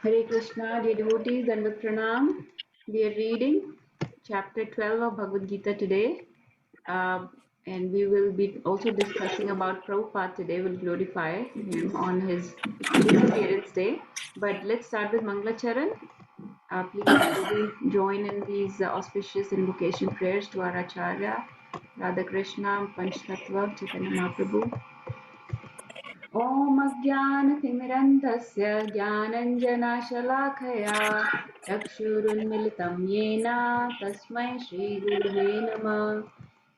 Hare Krishna, dear devotees, Dandavat Pranam. We are reading chapter 12 of Bhagavad Gita today. Uh, and we will be also discussing about Prabhupada today. We'll glorify him on his disappearance day. But let's start with Mangalacharan. Please, everybody, join in these auspicious invocation prayers to our Acharya, Radha Krishna, Panchtattva, Chaitanya Mahaprabhu. ॐ अज्ञानतिमिरन्धस्य ज्ञानञ्जनाशलाखया चक्षुरुन्मिलितं येन तस्मै श्रीगुरुवे नमः।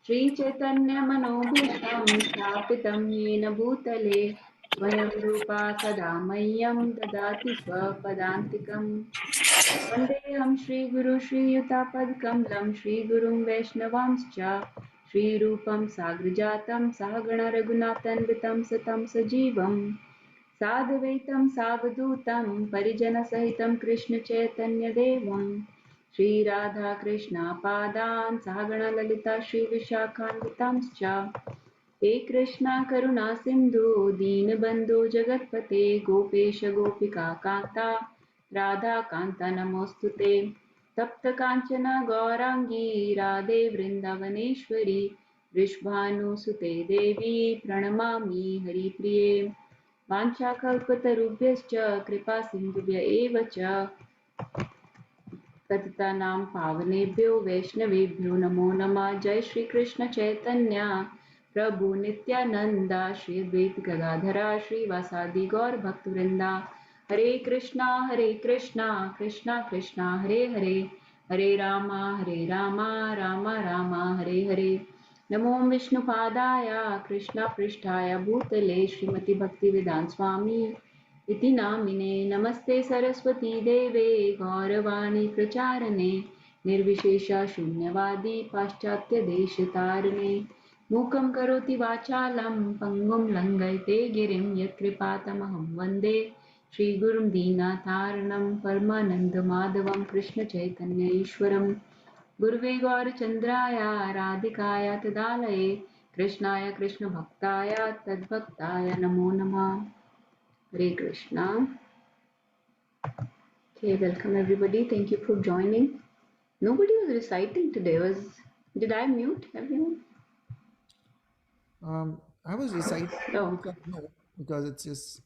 श्रीचैतन्यमनोभीष्टं स्थापितं येन भूतले स्वयं रूपा कदा मह्यं ददाति स्वपदान्तिकम्। वन्देऽहं श्रीगुरु श्रीयुतापदकमलं श्रीगुरुं वैष्णवांश्च श्रीरूपं साग्रजातं सहगण रघुनाथान्वितं सतं सजीवं साद्वैतं सावधूतं परिजनसहितं कृष्णचैतन्यदेवं श्रीराधाकृष्णपादान् सहगण ललिता श्रीविशाखान्वितांश्च हे कृष्णा करुणा सिन्धु दीनबन्धु जगत्पते गोपेश गोपिका कान्ता राधा कान्ता नमोऽस्तु ते तप्त काञ्चन गौराङ्गी राधे वृन्दावनेश्वरी वृषभानुसुते देवी प्रणमामि हरिप्रिये वाञ्छाकल्पतरुभ्यश्च कृपा सिन्धुभ्य एव च पतितानां पावनेभ्यो वैष्णवेभ्यो नमो नमः। जय श्री कृष्ण चैतन्य प्रभु नित्यानंद श्री अद्वैत गदाधरा श्रीवासादि गौर भक्तवृंदा। हरे कृष्णा कृष्णा कृष्णा हरे हरे, हरे रामा राम राम हरे हरे। नमो विष्णुपादाय कृष्णपृष्ठाय भूतले श्रीमती भक्तिवेदांत स्वामी इति नामिने। नमस्ते सरस्वती देवे गौरवाणी प्रचारणे निर्विशेष शून्यवादी पाश्चात्य देशतारिणे। मूकं करोति वाचालं पङ्गुं लङ्घयते गिरिं यत्कृपातमहं वन्दे श्रीगुरुं दीनतारिणं परमानन्दमाधवं कृष्णचैतन्य ईश्वरं। गुरुवे गौरचन्द्राय राधिकाय तदालये कृष्णाय कृष्णभक्ताय तद्भक्ताय नमो नमः। Hare Krishna. Okay, welcome everybody. Thank you for joining. Nobody was reciting today. Did I mute everyone? I was reciting, but you Oh, can know because it's just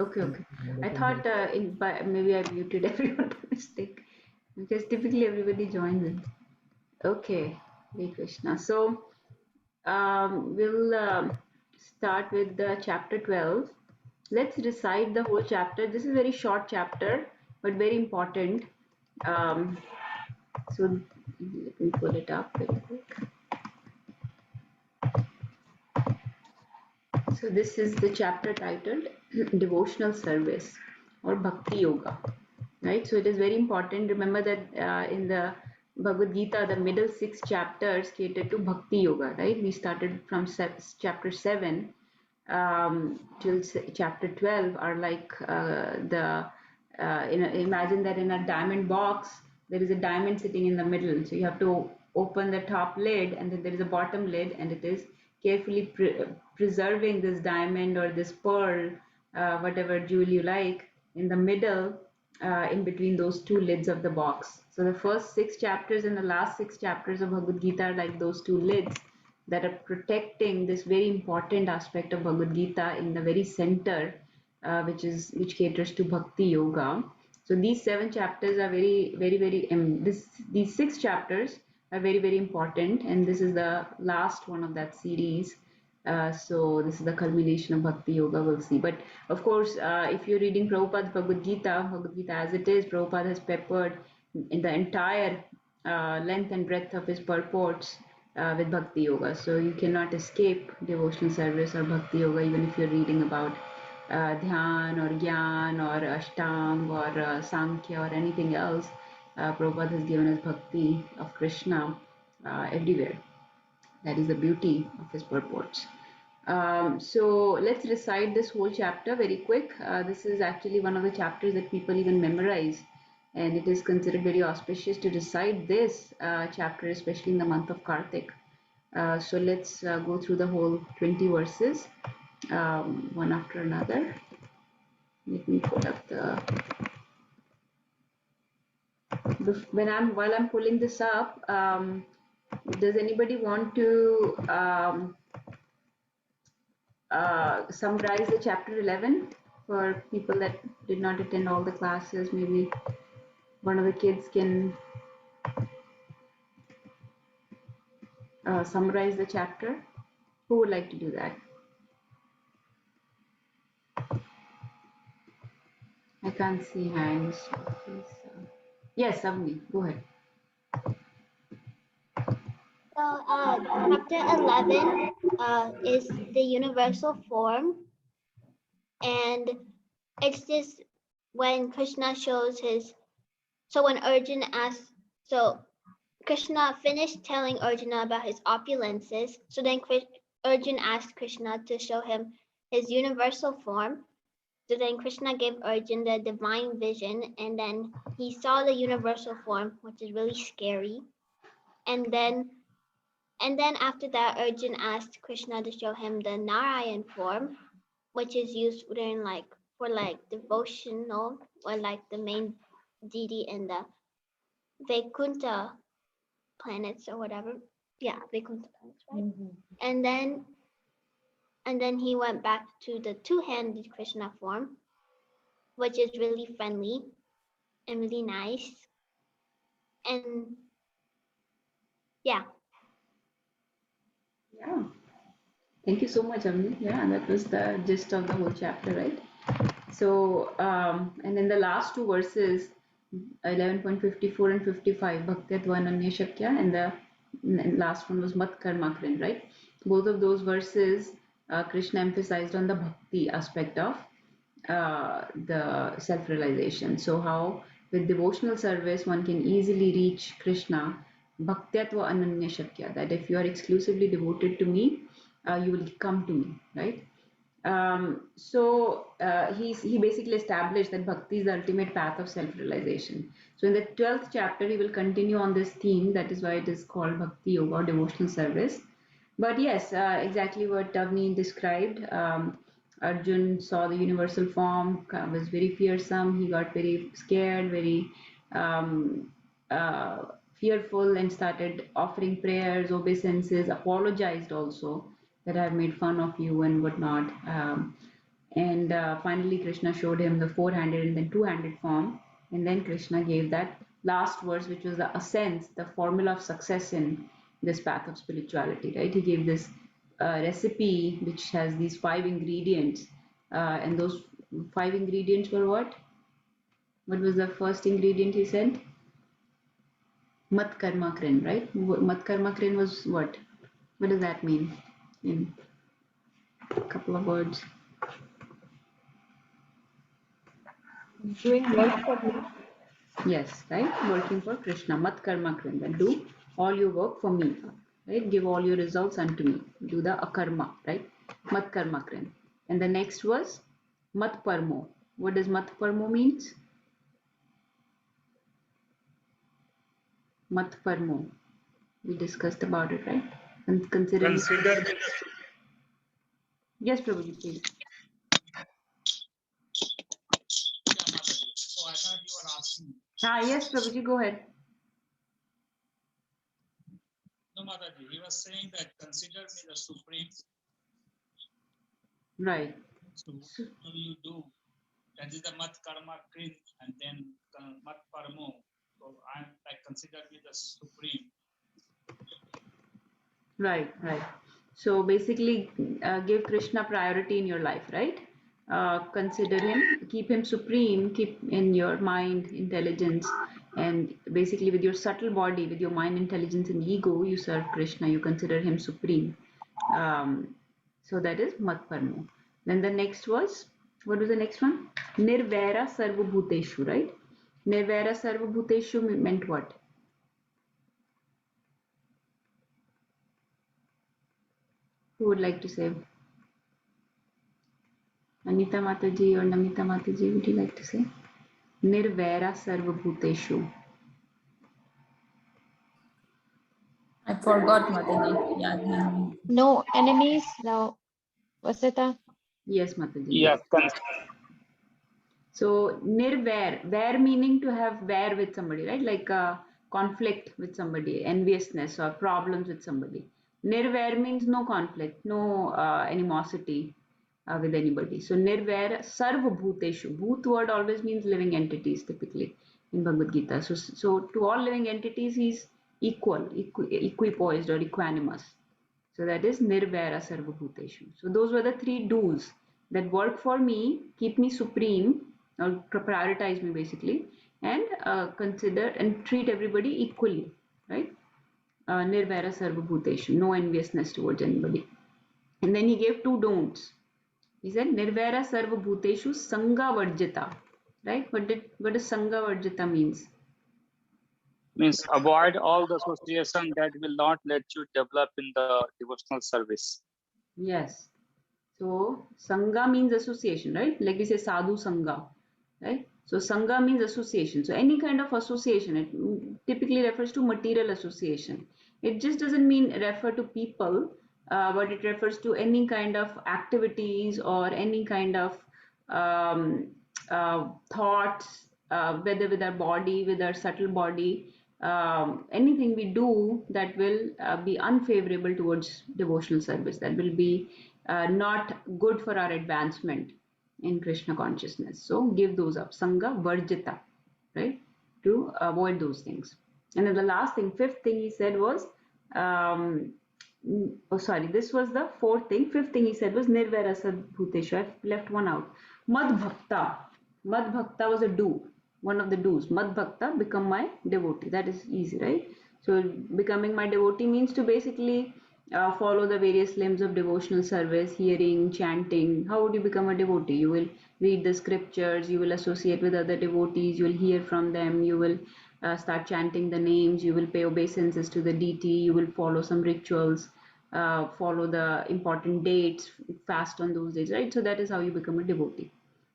okay, in okay. mode I of thought invocation. maybe I muted everyone by mistake because typically everybody joins in. Okay, Hare Krishna. So we'll start with the chapter 12. Let's recite the whole chapter. This is a very short chapter, but very important. Um, so let me pull it up very quick. So this is the chapter titled Devotional Service or Bhakti Yoga, right? So it is very important. Remember that in the Bhagavad Gita, the middle six chapters cater to Bhakti Yoga, right? We started from chapter 7 till chapter 12 are like imagine that in a diamond box, there is a diamond sitting in the middle. So you have to open the top lid and then there is a bottom lid and it is carefully preserving this diamond or this pearl, whatever jewel you like, in the middle, in between those two lids of the box. So the first six chapters and the last six chapters of Bhagavad Gita are like those two lids that are protecting this very important aspect of Bhagavad Gita in the very center, which caters to Bhakti Yoga. So these seven chapters are very these six chapters are very important, and this is the last one of that series. So this is the culmination of Bhakti Yoga, we'll see. But of course, if you're reading Prabhupada's Bhagavad Gita as it is, Prabhupada has peppered in the entire length and breadth of his purports with Bhakti Yoga. So you cannot escape devotional service or Bhakti Yoga even if you're reading about Dhyan or Gyan or Ashtang or Sankhya or anything else. Prabhupada has given us Bhakti of Krishna everywhere. That is the beauty of his purports. So let's recite this whole chapter very quick. This is actually one of the chapters that people even memorize, and it is considered very auspicious to recite this chapter, especially in the month of Kartik. So let's go through the whole 20 verses, one after another. Let me pull up the while I'm pulling this up, does anybody want to summarize the chapter 11 for people that did not attend all the classes? Maybe one of the kids can summarize the chapter. Who would like to do that? I can't see hands. Yes, Avni, go ahead. So, chapter 11 is the universal form, and it's just when Krishna shows his. So when Arjuna asks, so Krishna finished telling Arjuna about his opulences. So then Arjuna asked Krishna to show him his universal form. So then Krishna gave Arjuna the divine vision, and then he saw the universal form, which is really scary. And then after that, Arjuna asked Krishna to show him the Narayan form, which is used for devotional, or like the main deity in the Vaikuntha planets or whatever. Yeah, Vaikuntha planets, right? Mm-hmm. And then he went back to the two-handed Krishna form, which is really friendly and really nice. And yeah. Yeah. Thank you so much, Avni. Yeah, that was the gist of the whole chapter, right? So, and in the last two verses, 11.54 and 55, Bhaktyatva Ananya Shakya, and the last one was Mat Karma Krin, right? Both of those verses, Krishna emphasized on the bhakti aspect of the self-realization. So how with devotional service one can easily reach Krishna, Bhaktyatva Ananya Shakya, that if you are exclusively devoted to me, you will come to me, right? He basically established that bhakti is the ultimate path of self-realization. So in the 12th chapter, he will continue on this theme. That is why it is called Bhakti Yoga or devotional service. But yes, exactly what Avni described. Arjun saw the universal form, was very fearsome. He got very scared, very um, uh, fearful, and started offering prayers, obeisances, apologized also that I've made fun of you and whatnot. And finally, Krishna showed him the four-handed and then two-handed form. And then Krishna gave that last verse, which was the essence, the formula of success in this path of spirituality, right? He gave this recipe which has these 5 ingredients. And those 5 ingredients were what? What was the first ingredient he said? Mat karma krin, right? Mat karma krin was what? What does that mean in a couple of words? Doing work for me. Yes, right? Working for Krishna. Mat karma krin. Then do all your work for me. Right? Give all your results unto me. Do the akarma, right? Mat karma krin. And the next was mat parmo. What does mat parmo means? Mat parmo. We discussed about it, right? And considering. Consider. Yes, Prabhuji, please. Oh, I thought you were asking. Yes, Prabhuji, go ahead. No, Mataji, he was saying that consider me the supreme. Right. So what do you do? That is the mat karma krin, and then mat paramo. So I'm like, consider me the supreme. Right, right. So basically, give Krishna priority in your life, right? Consider him, keep him supreme, keep in your mind, intelligence, and basically with your subtle body, with your mind, intelligence, and ego, you serve Krishna. You consider him supreme. So that is Mat Parmo. Then the next was, what was the next one? Nirvaira Sarva Bhuteshu, right? Nirvaira Sarva Bhuteshu meant what? Who would like to say? Anita Mataji or Namita Mataji, would you like to say? Nirvaira Sarva Bhuteshu. I forgot, Mataji. Yeah, No enemies. No, Vasita. Yes, Mataji. Yeah. Yes. So nirvair, vair meaning to have vair with somebody, right? Like conflict with somebody, enviousness or problems with somebody. Nirvair means no conflict, no animosity with anybody. So nirvair sarva bhuteshu. Bhut word always means living entities typically in Bhagavad Gita. So to all living entities, he's equal, equipoised or equanimous. So that is nirvaira sarvabhuteshu. So those were the three do's that work for me, keep me supreme, or prioritize me basically, and consider and treat everybody equally, right? Nirvaira sarvabhuteshu, no enviousness towards anybody. And then he gave two don'ts. He said nirvaira sarvabhuteshu sangha varjita, right? What does sangha varjita means? Means avoid all the association that will not let you develop in the devotional service. Yes. So sangha means association, right? Like we say sadhu sangha, right? So sangha means association. So any kind of association, it typically refers to material association. It just doesn't mean refer to people, but it refers to any kind of activities or any kind of um, thoughts, whether with our body, with our subtle body, anything we do that will be unfavorable towards devotional service, that will be not good for our advancement in Krishna consciousness. So give those up. Sangha varjita, right? To avoid those things. And then the last thing, fifth thing he said was, this was the fourth thing. Fifth thing he said was nirvaira bhuteshu. I've left one out. Mad bhakta. Mad bhakta was a do, one of the do's. Mad bhakta, become my devotee. That is easy, right? So becoming my devotee means to basically follow the various limbs of devotional service, hearing, chanting. How would you become a devotee? You will read the scriptures, you will associate with other devotees, you will hear from them, you will start chanting the names, you will pay obeisances to the deity, you will follow some rituals, follow the important dates, fast on those days, right? So that is how you become a devotee.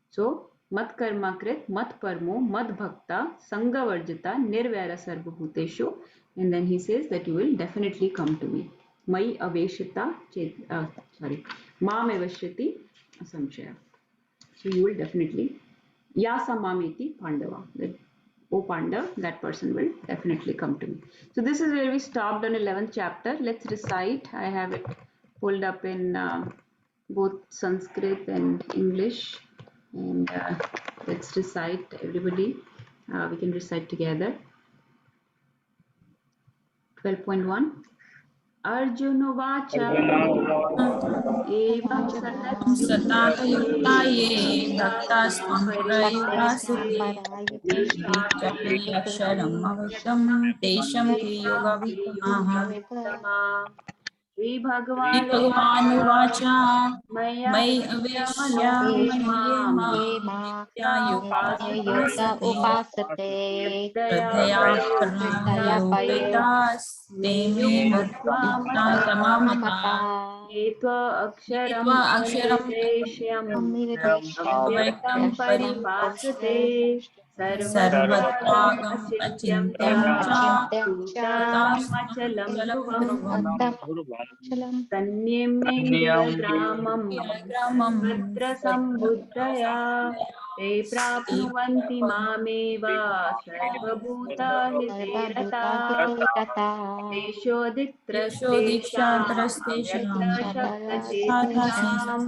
So mat karma krit, mat parmo, mat bhakta, sangha varjita, nirvaira sarvabhuteshu. And then he says that you will definitely come to me. Mai aveshita, mam aveshyati samshaya. So you will definitely, yasa mamiti pandava. That, O Pandav, that person will definitely come to me. So this is where we stopped on 11th chapter. Let's recite. I have it pulled up in both Sanskrit and English. And let's recite, everybody. We can recite together. 12.1. Arjuna Vacha Evam सतातयुक्ता ये भक्तास्त्वं प्रयुगास्ते Parayuta चक्रे अक्षरम् अव्यक्तं तेषां के योगवित्तमाः Shri Shri Bhagavan भगवानुवाच Maya मयि Veshyamano अवेश्यामये Yemam मां नित्यायुक्ता Yuta उपासते upasate Shraddhaya श्रद्धया Daya payo परयोपेतास्ते मे Mukta मद्भक्ता Mata तमामता Mata Etva ये Aksharam त्वाक्षरम् Avirveshyam Amrivedeshyam Avyaktam Vyaktam Paripasate Sarvatragam सर्वत्रागम् Achityam अचिन्त्यं च Cha Achintya Bhutanim Cha Achalam Dhruvam Atam Chalam तन्निम्नेन्द्रियग्रामं ग्रामं तत्र सम्बुद्धया ते प्राप्नुवन्ति मामेव सर्वभूताहिते रताः Sarvabhuta तेषोऽधित्रस्तेषाम् यशोदीक्षाद्रस्तेषां अव्यक्तशब्दचेतसाम्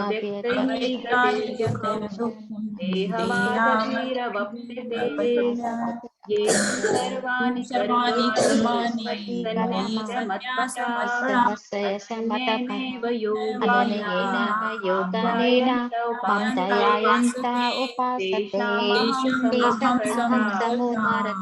अव्यक्तैर्दधे दुःखम् देहवादभिरवप्यते ये तु सर्वाणि कर्माणि मयि सन्न्यस्य मत्पराः अन्येनैव योगानां ध्यायन्त Upasate उपासते तेषामहं तेषामहं समर्थः समर्थः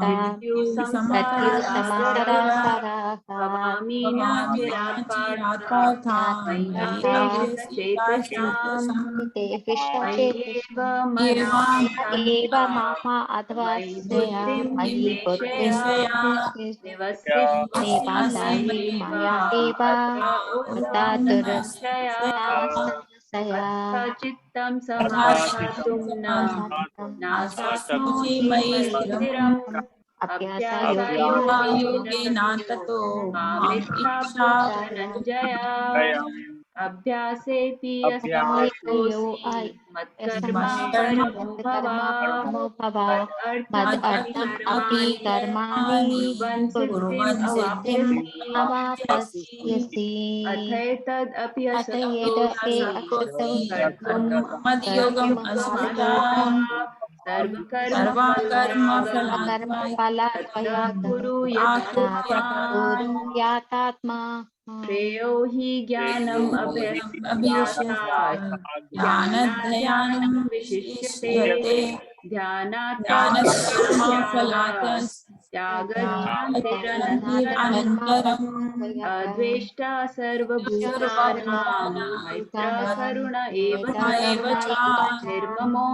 मृत्यु Pratyu संसारसागरः Samatara भवामि भवामि नाचिरात् नाचिरात् पार्थ पार्था मयि मय्यवेशितचेतसाम् अव्यस्येताचेतसाम् मय्येव एव मनाः Eva सन्तः Mama मयि Advasya बुद्धिं Mahi निवेशय निवेशया Buddhim निवसिष्यसि निवस्यासि मय्येव Devaya तत्र Deva ऊर्ध्वं Utatur संशया अथ Nasaya चित्तं तथा समाधातुं न नाशास्मसि नाशास्नोषि मयि मयि स्थिरम् स्थिरम् Apyasa अभ्यासयोगेन Yogena योगेन ततो ततो माम् मामिच्छा इच्छा भूत धनञ्जय अभ्यासेऽपि यो असक्तोऽसि मत्कर्मा परमो भव मदर्थम् मदर्थम् अपि कर्माणि कर्माणि कुर्वन् सिद्धिम् कुर्वन् सिद्धिम् अवाप्स्यसि अवाप्स्यसि अथैतदपि असक्तोऽसि असक्तोऽसि कर्तुम् मद्योगम् मद्योगमाश्रितः सर्वकर्मफलत्यागं ततः कुरु यथात्मा श्रेयो हि ज्ञानम् अभ्यस्यात् ज्ञानाध्यानं ज्ञानध्यानं विशिष्यते विशिष्यते ध्यानात् ज्ञानकर्मफलात् त्यागज्ञानतिरनन्तरम् अनन्तरम् अद्वेष्टा सर्वभूतानां मैत्रः करुण एव च निर्ममो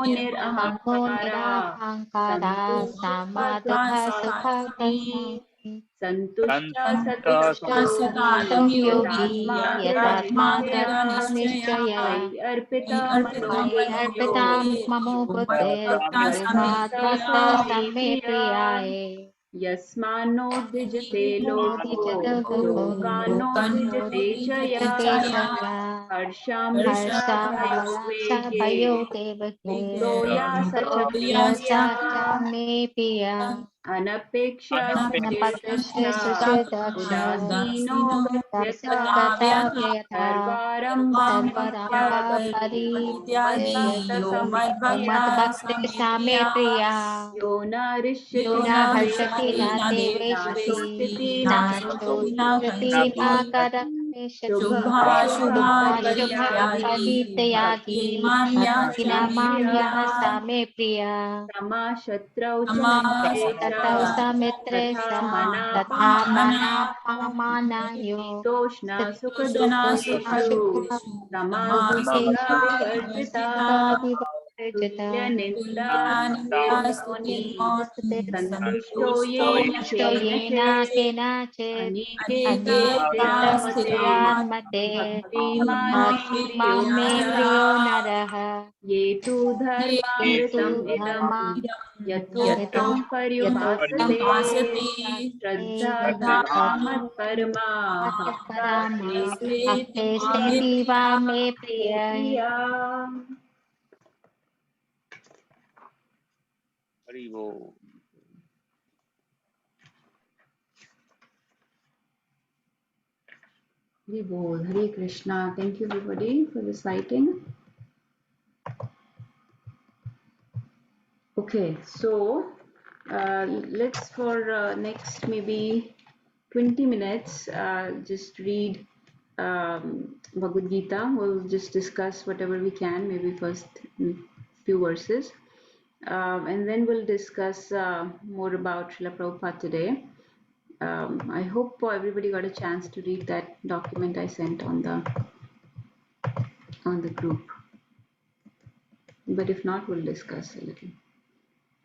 सात्विकी सन्तुष्टः सन्तुष्टः सततं सतातं योगी योगी यतात्मा यतात्मा दृढनिश्चयः दृढनिश्चयः मयि अर्पितो मयि मनो अर्पितं बुद्ध्यो मनो मद्भक्तः समे मद्भक्तः मे प्रियः यस्मान्नो द्विजते लोको लोकान्नो द्विजते च यः हर्षामृषाभयोद्वेगे मुक्तो या स च मे प्रियः अनपेक्ष्य सुचिर्दक्षः उदासीनो गत्यर्थः सर्वारम्भान् परित्यागी यो मद्भक्तः मे मद्भक्तः समे प्रियः प्रियः यो न यो हृष्यति न न हर्षति न द्वेष्टि न देवेष्टि शोच्यति न न शोचति न कंचति कंचति शुभाशुभा परित्यागी भक्तिमान् यः स मे प्रियः क्षमा शत्रौ च क्षमा मित्रे च शत्रौ तथा शीतोष्ण सुखदुःखेषु क्षमा दुःखविवर्जिता तुल्यनिन्दास्तुतिर्मौनी सन्तुष्टो येन केनचित् अनिकेता स्थिरामते भक्तिमान् मे प्रियो नरः ये तु धर्मामृतम् इदम् यथोक्तं पर्युपासते श्रद्धात्मना मत्परमा भक्तास्तेऽतीव मे प्रिया Hare Bol, Hare Krishna. Thank you everybody for reciting. Okay, so let's for next maybe 20 minutes just read Bhagavad Gita. We'll just discuss whatever we can, maybe first few verses. And then we'll discuss more about Srila Prabhupada today. I hope everybody got a chance to read that document I sent on the group. But if not, we'll discuss a little.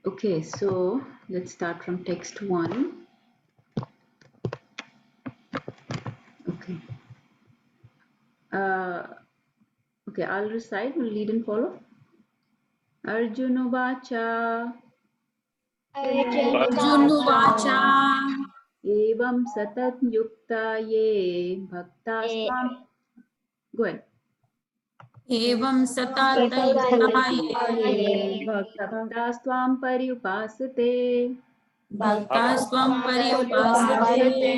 Okay, so let's start from text 1. Okay. Okay, I'll recite, we'll lead and follow. Arjunuvacha अर्जुनुवाच evam satat yukta ye bhakta swam. Go ahead. एवं सततयुक्ताये Bhakta swam paryupasate भक्ता स्वं पर्युपासते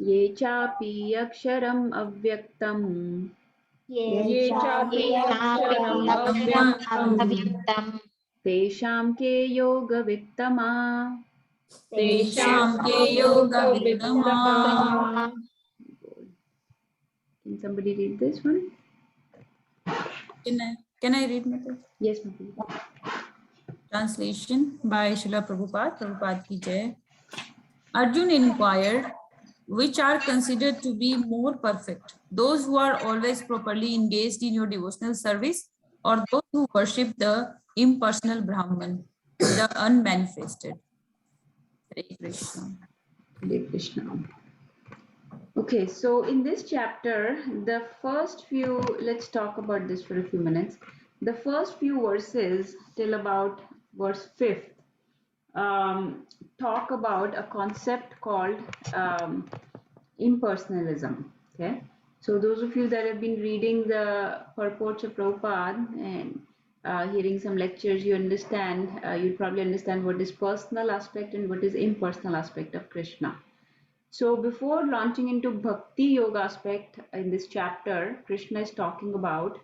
ye chapi aksharam avyaktam ये चापि अक्षरम् अव्यक्तम् tesham ke yoga vittama. तेषां के योगवित्तमा. Can somebody read this one? Can I read Mother? Yes, Madhu. Translation by Srila Prabhupada. Prabhupada ki jai. Arjun inquired, which are considered to be more perfect, those who are always properly engaged in your devotional service, or those who worship the impersonal Brahman, the unmanifested? Hare Krishna. Hare Krishna. Okay, so in this chapter, the first few, let's talk about this for a few minutes. The first few verses till about verse 5th talk about a concept called impersonalism. Okay, So those of you that have been reading the purports of Prabhupada and hearing some lectures, you understand, you probably understand what is personal aspect and what is impersonal aspect of Krishna. So before launching into Bhakti Yoga aspect in this chapter, Krishna is talking about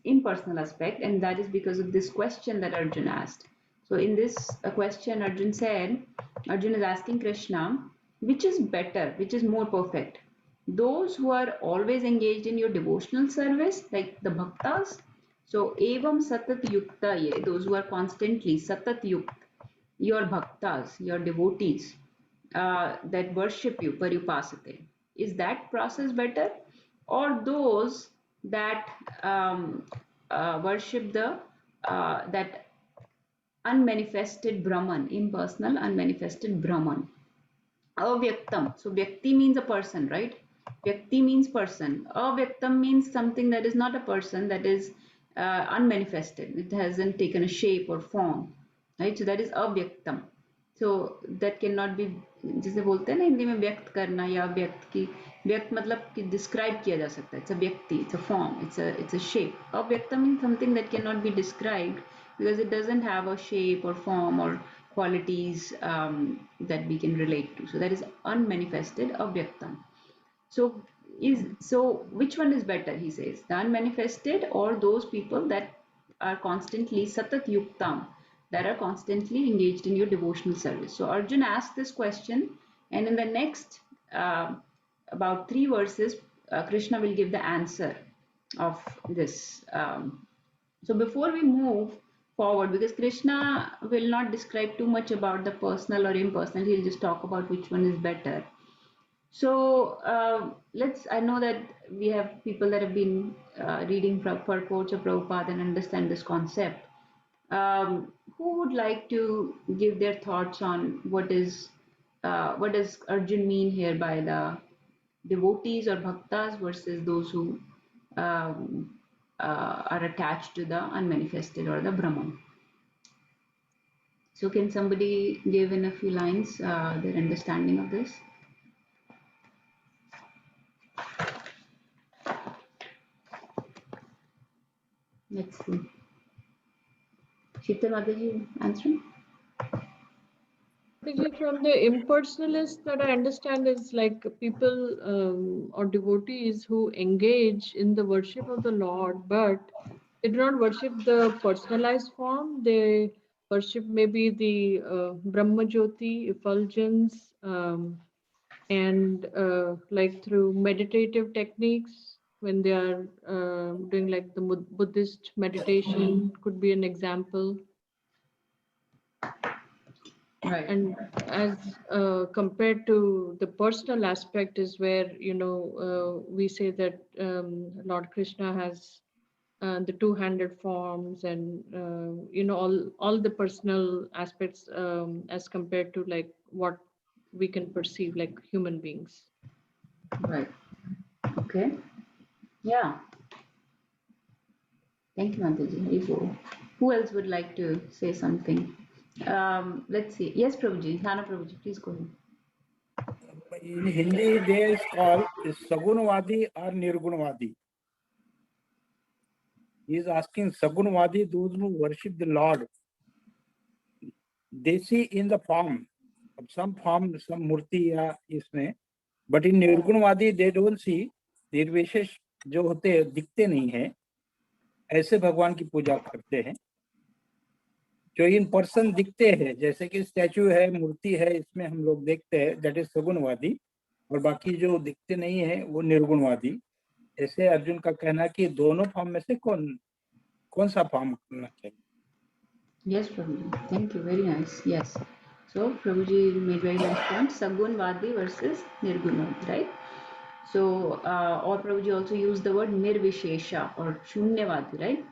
impersonal aspect, and that is because of this question that Arjun asked. So in this question, Arjun said, Arjun is asking Krishna, which is better, which is more perfect? Those who are always engaged in your devotional service, like the bhaktas. So evam satat yukta ye, those who are constantly satat yukt, your bhaktas, your devotees that worship you, paripasate. Is that process better? Or those that worship the that unmanifested Brahman, impersonal, unmanifested Brahman? Avyaktam. So Vyakti means a person, right? Vyakti means person. Avyaktam means something that is not a person, that is unmanifested. It hasn't taken a shape or form, right? So that is avyaktam. So that cannot be, जिसे बोलते हैं ना हिंदी में व्यक्त करना या व्यक्त की व्यक्त मतलब कि डिस्क्राइब किया जा सकता है. It's a व्यक्ति, it's a form, it's a shape. Avyaktam means something that cannot be described because it doesn't have a shape or form or qualities that we can relate to. So that is unmanifested avyaktam. So which one is better? He says the unmanifested or those people that are constantly satat yuktam, that are constantly engaged in your devotional service. So Arjun asked this question, and in the next about 3 verses, Krishna will give the answer of this. So before we move forward, because Krishna will not describe too much about the personal or impersonal, he'll just talk about which one is better. So I know that we have people that have been reading purports of Prabhupada and understand this concept. Who would like to give their thoughts on what does Arjun mean here by the devotees or bhaktas versus those who are attached to the unmanifested or the Brahman? So can somebody give in a few lines their understanding of this? Let's see. Sheetal Mataji answering? From the impersonalists that I understand is like people or devotees who engage in the worship of the Lord, but they do not worship the personalized form. They worship maybe the Brahma Jyoti, effulgence, and like through meditative techniques when they are doing like the Buddhist meditation could be an example. Right. And as compared to the personal aspect is where we say that Lord Krishna has the two-handed forms and all the personal aspects as compared to like what we can perceive like human beings. Right. Okay. Yeah. Thank you, Mataji. Who else would like to say something? Let's see. Yes, Prabhuji. Nana Prabhuji, please go ahead. In Hindi, they is called Sagunvadi or Nirgunvadi. He is asking Sagunvadi, those who worship the Lord. They see in the form, some murti या इसमें, but in Nirgunvadi they don't see. निर्विशेष जो होते हैं दिखते नहीं है, ऐसे भगवान की पूजा करते हैं. जो इन पर्सन दिखते हैं, जैसे कि स्टैचू है, मूर्ति है, इसमें हम लोग देखते हैं, दैट इज सगुणवादी. और बाकी जो दिखते नहीं है वो निर्गुणवादी. ऐसे अर्जुन का कहना कि दोनों फॉर्म में से कौन सा फॉर्म करना चाहिए. Yes, Prabhuji. Thank you. Very nice. Yes. So Prabhuji made very nice point. Sagunvadi versus Nirgunvadi, right? So, or Prabhuji also used the word Nirvishesha or Shunyavadi, right?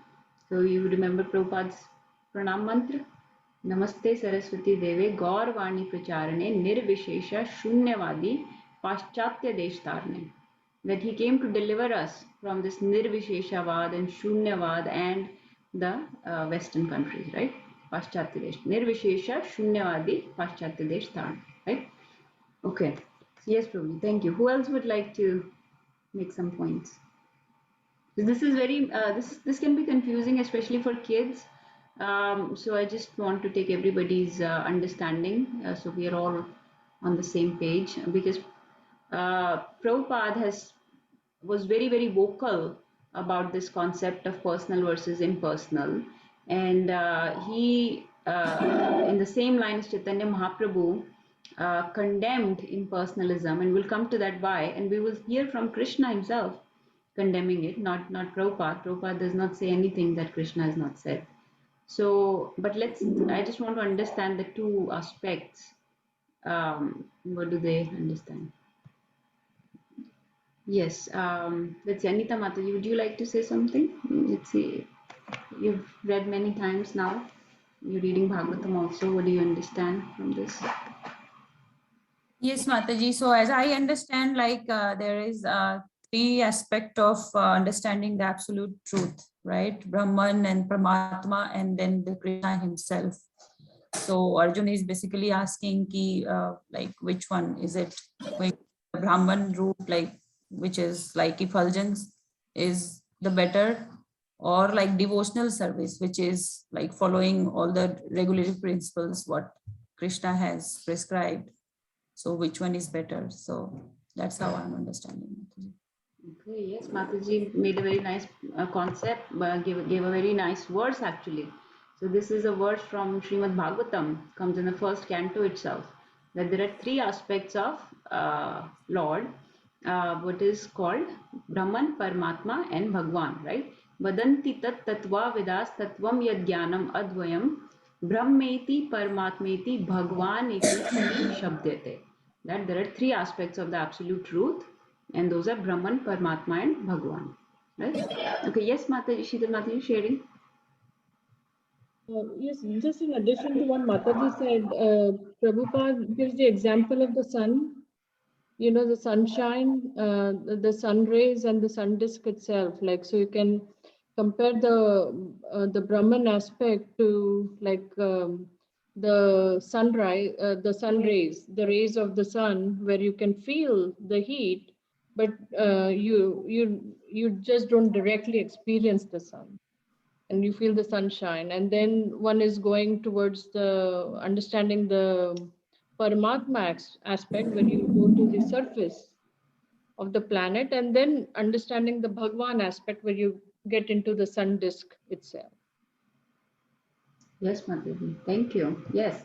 So you remember Prabhupada's pranam mantra? Namaste Saraswati Deve Gaurvani Pracharane Nirvishesha Shunyavadi Paschatya Deshtarne. That he came to deliver us from this Nirvisheshavad and Shunyavad and the Western countries, right? Paschatya Desh. Nirvishesha Shunyavadi Paschatya Deshtarne, right? Okay. Yes, Prabhuji. Thank you. Who else would like to make some points. This is very this can be confusing, especially for kids. So I just want to take everybody's understanding, so we are all on the same page, because Prabhupada was very vocal about this concept of personal versus impersonal, and he in the same line as Chaitanya Mahaprabhu condemned impersonalism, and we'll come to that why, and we will hear from Krishna himself condemning it, not Prabhupada. Prabhupada does not say anything that Krishna has not said. So, but I just want to understand the two aspects. What do they understand? Yes, let's see, Anita Mataji, would you like to say something? Let's see, you've read many times now. You're reading Bhagavatam also. What do you understand from this? Yes, Mataji. So as I understand, like there is three aspect of understanding the absolute truth, right? Brahman and Paramatma, and then the Krishna himself. So Arjun is basically asking ki, like which one is it? Going the Brahman route, like which is like effulgence is the better, or like devotional service, which is like following all the regulative principles what Krishna has prescribed. So which one is better? So that's how I'm understanding it. Okay, yes, Mataji made a very nice concept, gave a very nice verse actually. So this is a verse from Srimad Bhagavatam, comes in the first canto itself, that there are three aspects of Lord, what is called Brahman, Paramatma and Bhagwan, right? Vadanti tat tatva vidas tatvam yad jnanam advayam brahmeti paramatmeti bhagwan iti shabdete. That there are three aspects of the absolute truth, and those are Brahman, Paramatma, and Bhagwan. Right? Okay, yes, Mataji, Shidal Mataji, sharing. Yes, just in addition to what Mataji said, Prabhupada gives the example of the sun. You know, the sunshine, the sun rays and the sun disk itself. Like, so you can compare the Brahman aspect to like the sunrise, the sun rays, the rays of the sun, where you can feel the heat, but you just don't directly experience the sun, and you feel the sunshine. And then one is going towards the understanding the Paramatma aspect, where you go to the surface of the planet, and then understanding the Bhagwan aspect, where you get into the sun disk itself. Yes, Mataji, thank you. Yes,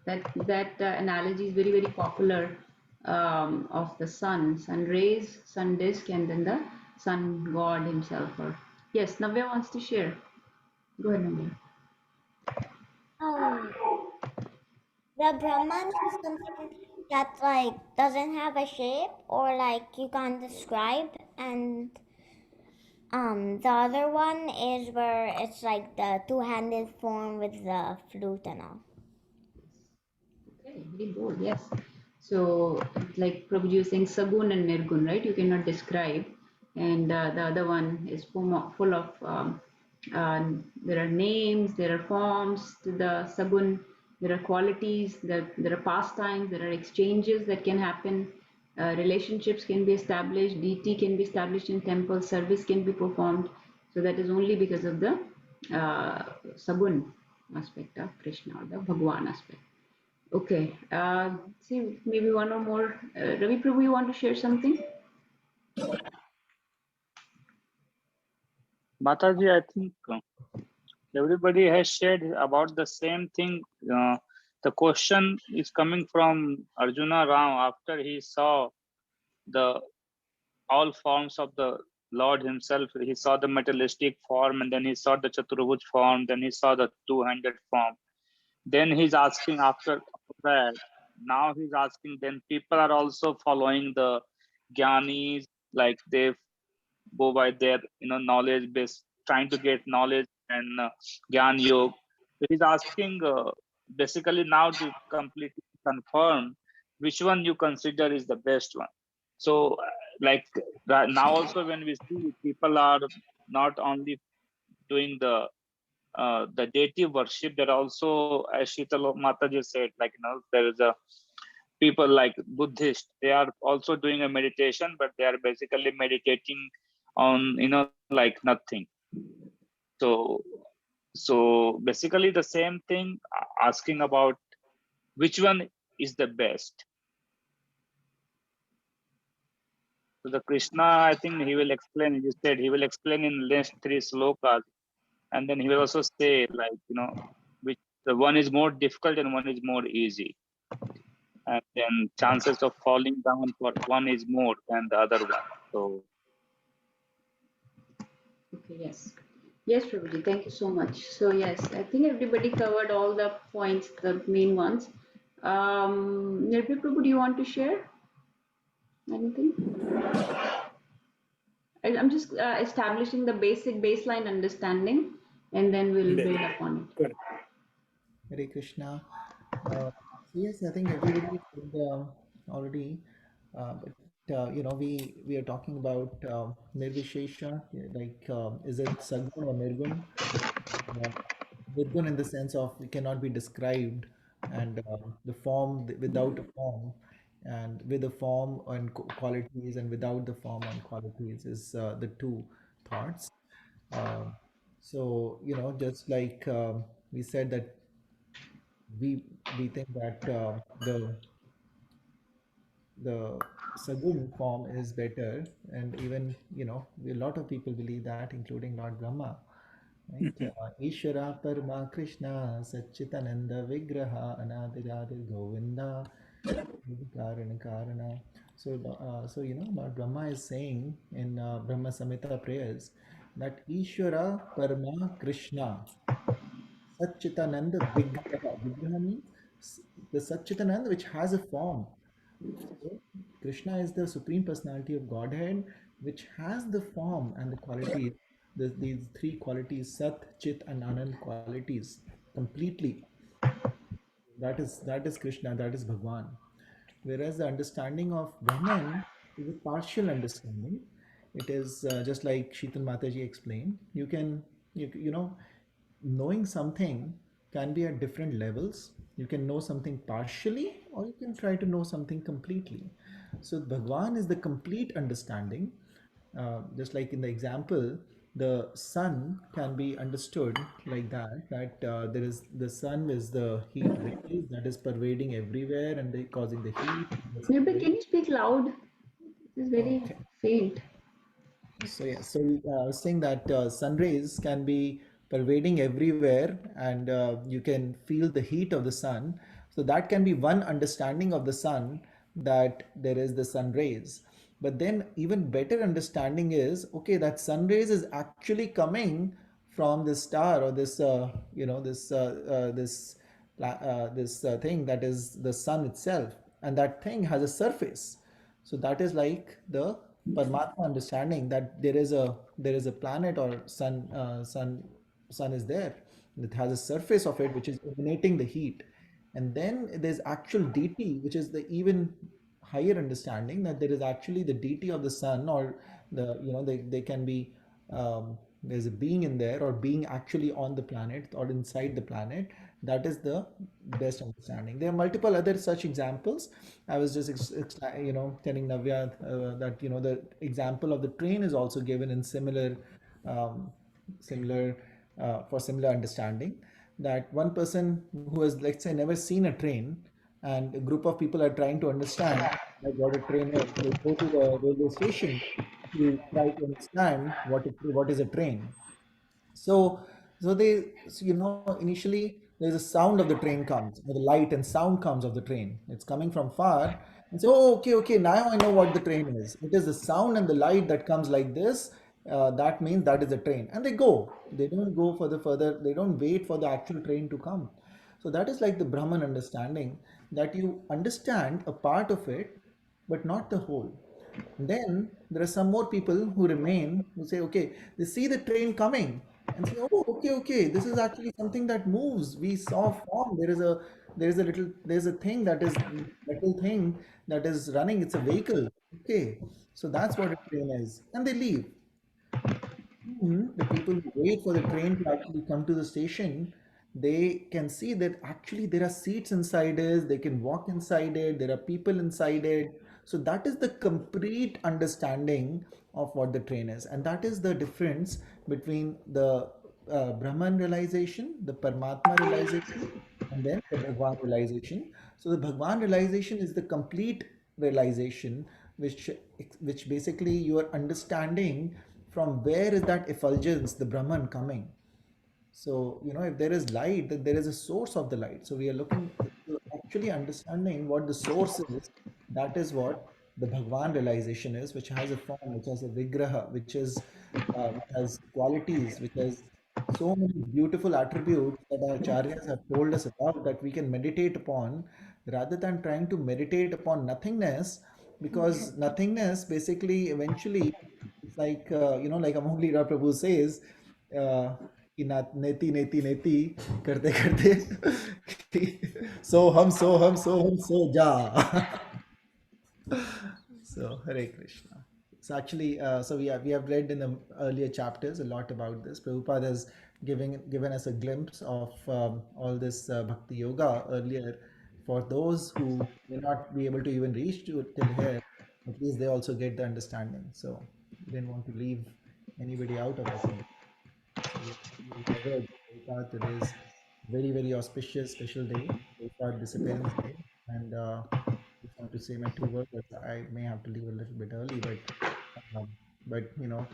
that analogy is very popular, of the sun rays, sun disk, and then the sun god himself. Or yes, Navya wants to share. Go ahead, Navya. The Brahman is something that like doesn't have a shape or like you can't describe, and the other one is where it's like the two-handed form with the flute and all. Okay, very good. Yes. So, like producing Sagun and Nirgun, right? You cannot describe, and the other one is full of there are names, there are forms to the Sagun, there are qualities, there are pastimes, there are exchanges that can happen, relationships can be established, deity can be established in temple, service can be performed. So that is only because of the Sagun aspect of Krishna, or the Bhagwan aspect. Okay. See, maybe one or more. Ravi Prabhu, you want to share something? Mataji, I think everybody has shared about the same thing. The question is coming from Arjuna Ram after he saw the all forms of the Lord himself. He saw the materialistic form, and then he saw the Chaturabhuj form, then he saw the two-handed form. Then he's asking after that, now he's asking, then people are also following the Gyanis, like they go by their knowledge base, trying to get knowledge and Gyan Yoga. So he's asking basically now to completely confirm which one you consider is the best one. So like now also when we see people are not only doing the deity worship, that also, as Shitala Mataji said, like there is a people like Buddhists, they are also doing a meditation, but they are basically meditating on, like nothing. So, so basically the same thing, asking about which one is the best. So the Krishna, I think he will explain, you said he will explain in next 3 slokas, and then he will also say like, which the one is more difficult and one is more easy. And then chances of falling down for one is more than the other one. So Okay, yes. Yes, Prabhuji, thank you so much. So yes, I think everybody covered all the points, the main ones. Nirbhay Prabhu, do you want to share anything? I'm just establishing the basic baseline understanding, and then we'll build upon it. Correct. Hare Krishna. So yes, I think everybody said already, we are talking about Nirvishesha, like is it Sagun or Nirgun? Uh, Nirgun in the sense of it cannot be described, and the form without a form, and with a form and qualities, and without the form and qualities is the two thoughts. Um, so just like we said that we think that the Sagun form is better, and even a lot of people believe that, including Lord Brahma, right? Ishvara Parama Krishna Satchitananda Vigraha Anadiradir Govinda Karana Karana. So Lord Brahma is saying in Brahma Samhita prayers that Ishvara Parama Krishna Satchitananda Vigraha. Vigraha means the Satchitananda which has a form. So Krishna is the Supreme Personality of Godhead, which has the form and the qualities, these three qualities, Sat, Chit, and Anand qualities, completely. That is Krishna, that is Bhagwan. Whereas the understanding of Brahman is a partial understanding. It is just like Sheetal Mataji explained. Knowing something can be at different levels. You can know something partially, or you can try to know something completely. So Bhagwan is the complete understanding. Just like in the example, the sun can be understood like that there is the sun is the heat rays that is pervading everywhere and they causing the heat. The sun Nirbhay, rays. can you speak loud? It is very Okay. faint. So yeah, so I was saying that sun rays can be pervading everywhere, and you can feel the heat of the sun. So that can be one understanding of the sun, that there is the sun rays. But then even better understanding is, okay, that sun rays is actually coming from this star, or this thing that is the sun itself, and that thing has a surface. So that is like the Paramatma understanding, that there is a planet or sun is there. It has a surface of it which is emanating the heat, and then there's actual deity, which is the even higher understanding, that there is actually the deity of the sun, or they can be there's a being in there, or being actually on the planet or inside the planet. That is the best understanding. There are multiple other such examples. I was just telling Navya that the example of the train is also given in similar for similar understanding, that one person who has, let's say, never seen a train, and a group of people are trying to understand like what a train is. They go to the railway station to try to understand what is a train. So, initially there's a sound of the train comes, or the light and sound comes of the train. It's coming from far, and say, oh, okay, okay, now I know what the train is. It is the sound and the light that comes like this. That means that is a train, and they go. They don't go for the further. They don't wait for the actual train to come. So that is like the Brahman understanding, that you understand a part of it, but not the whole. Then there are some more people who remain, who say, okay, they see the train coming and say, oh, okay, okay, this is actually something that moves. We saw form. There's a thing that is metal thing that is running. It's a vehicle. Okay, so that's what a train is, and they leave. The people who wait for the train to actually come to the station, they can see that actually there are seats inside it, they can walk inside it, there are people inside it. So that is the complete understanding of what the train is. And that is the difference between the Brahman realization, the Paramatma realization, and then the Bhagwan realization. So the Bhagwan realization is the complete realization, which basically you are understanding from where is that effulgence, the Brahman coming. So, if there is light, then there is a source of the light. So we are looking actually understanding what the source is. That is what the Bhagwan realization is, which has a form, which has a vigraha, which has qualities, which has so many beautiful attributes that our acharyas have told us about that we can meditate upon, rather than trying to meditate upon nothingness, because nothingness basically eventually it's like like Amol Leela Prabhu says, uh, कि नेति नेति नेति करते करते सो हम सो जा. So Hare Krishna. So actually, so we have read in the earlier chapters a lot about this. Prabhupada has given us a glimpse of all this bhakti yoga earlier. For those who may not be able to even reach to till here, at least they also get the understanding. So we didn't want to leave anybody out of it. So we covered Prabhupada today's very, very auspicious special day, Prabhupada Disappearance Day. And just want to say my two words. But I may have to leave a little bit early, um,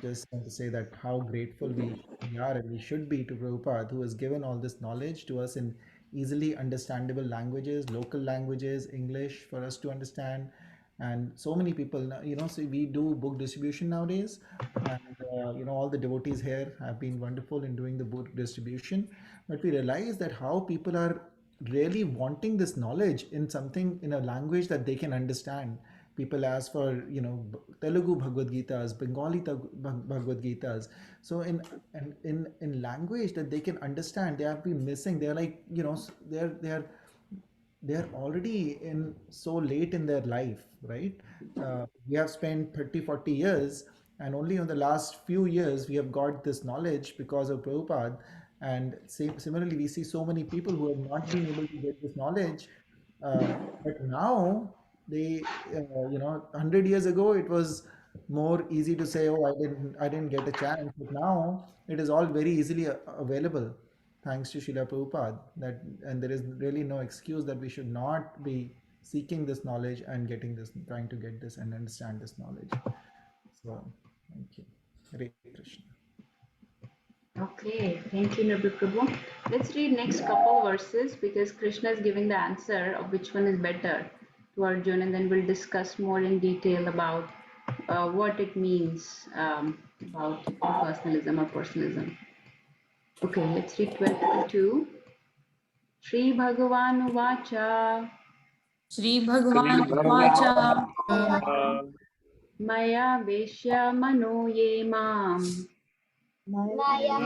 just want to say that how grateful we are and we should be to Prabhupada, who has given all this knowledge to us in easily understandable languages, local languages, English for us to understand. And so many people, so we do book distribution nowadays, and all the devotees here have been wonderful in doing the book distribution. But we realize that how people are really wanting this knowledge in something, in a language that they can understand. People ask for Telugu Bhagavad Gitas, Bengali Bhagavad Gitas. So in language that they can understand, they have been missing. They're like, they're already in so late in their life, right? We have spent 30-40 years, and only in the last few years we have got this knowledge because of Prabhupada. And similarly, we see so many people who have not been able to get this knowledge, but now they, 100 years ago it was more easy to say, oh, I didn't get a chance, but now it is all very easily available thanks to Srila Prabhupada. And there is really no excuse that we should not be seeking this knowledge and trying to get this and understand this knowledge. So, thank you. Hare Krishna. Okay, thank you, Nirbi Prabhu. Let's read next couple verses because Krishna is giving the answer of which one is better to Arjun, and then we'll discuss more in detail about what it means about impersonalism or personalism. Okay, let's read 12:2. Shri Bhagavan Uvacha Shri Bhagavan Vacha Maya Veshya Mano Ye Mam Maya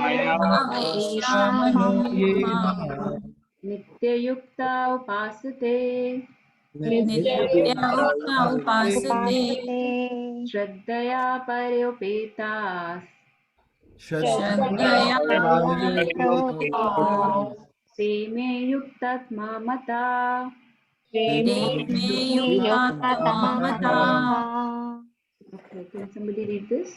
Vaishyamano Yema Nityayukta Upasate Nitya Ukta Upasate Shraddhaya Paryopetas Shraddhaya Te Me Yuktatma Mata. Deme Yuktatma Mata. Okay, can somebody read this?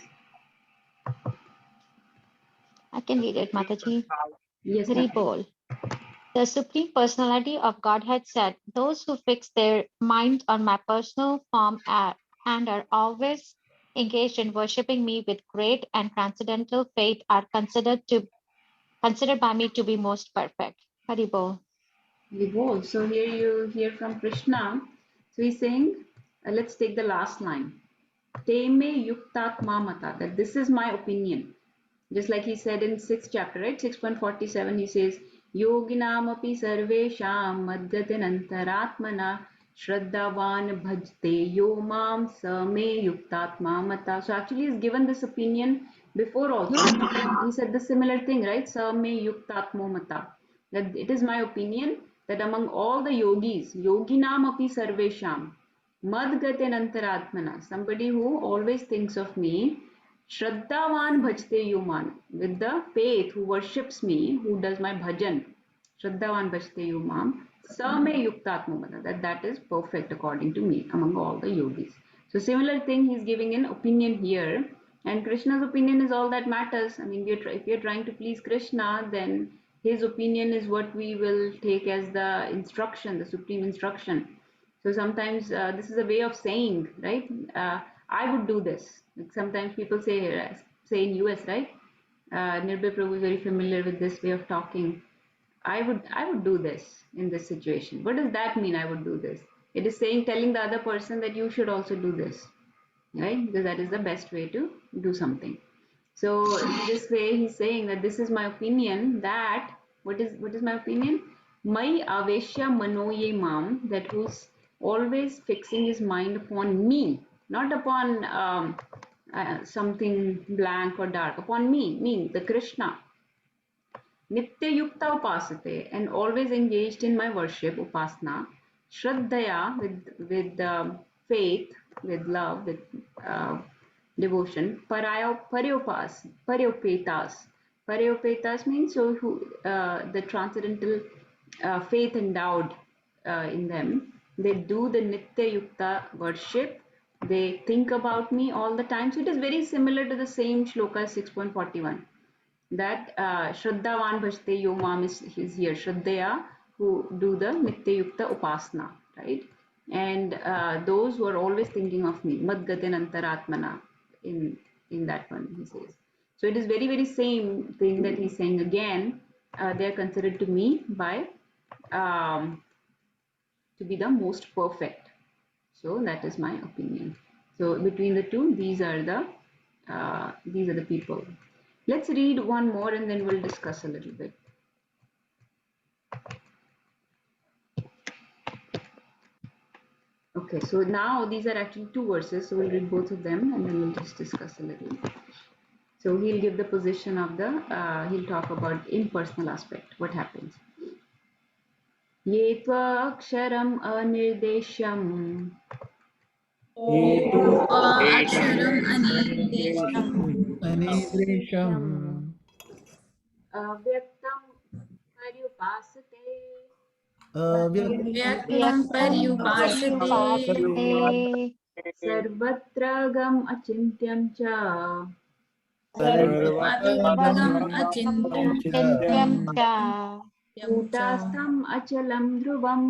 I can read it, Mataji. Yes, Hari Mataji. Bol. The Supreme Personality of Godhead said, those who fix their mind on my personal form and are always engaged in worshipping me with great and transcendental faith are considered by me to be most perfect. Hari Bol. Vibhor. So here you hear from Krishna. So he's saying, let's take the last line. Te me yuktatma mata, that this is my opinion. Just like he said in 6th chapter, right? 6.47, he says, Yoginam api sarvesham madgatinantaratmana shraddhavan bhajte yo mam sa me yuktatma mata. So actually he's given this opinion before also. He said the similar thing, right? Sa me yuktatmo mata. That it is my opinion that among all the yogis, yoginam api sarvesham, madgatinantaratmana, somebody who always thinks of me, Shraddhavan bhajte yuman, with the faith, who worships me, who does my bhajan. Shraddhavan bhajte yo mam, same yuktatmamana. That is perfect according to me among all the yogis. So similar thing, he's giving an opinion here, and Krishna's opinion is all that matters. I mean, if we are trying to please Krishna, then his opinion is what we will take as the instruction, the supreme instruction. So sometimes this is a way of saying, right? I would do this. Like sometimes people say in US, right? Nirbhay Prabhu is very familiar with this way of talking. I would do this in this situation. What does that mean? I would do this. It is saying, telling the other person that you should also do this, right? Because that is the best way to do something. So in this way, he's saying that this is my opinion. That what is my opinion? Mai aveshya manoye mam, that who's always fixing his mind upon me, not upon something blank or dark, upon me, the Krishna. Nitya yukta upasate, and always engaged in my worship, upasna, shraddhaya, with faith, with love, with devotion, paryopetas. Paryopetas means so who the transcendental faith endowed in them. They do the nitya yukta worship. They think about me all the time. So it is very similar to the same shloka 6.41, that Shraddhavan Bhajte Yo Mam is here. Shraddhaya, who do the Nitya Yukta Upasna, right? And those who are always thinking of me, Madgatin Antaratmana, in that one, he says. So it is very, very same thing that he's saying again. They are considered to me by to be the most perfect. So that is my opinion. So between the two, these are the people. Let's read one more and then we'll discuss a little bit. Okay, so now these are actually two verses, so we'll read both of them and then we'll just discuss a little. So he'll give the position of he'll talk about impersonal aspect, what happens. Ye tva aksharam anirdeshyam Aksharam anidesham Anidresham avyaktam paryupasate vyaktam Vyaktam paryupasate paryupasate sarvatra gam achintyam cha sarvatmagam sarvatam achintya chintyam cha कूटास्थम् अचलं ध्रुवम्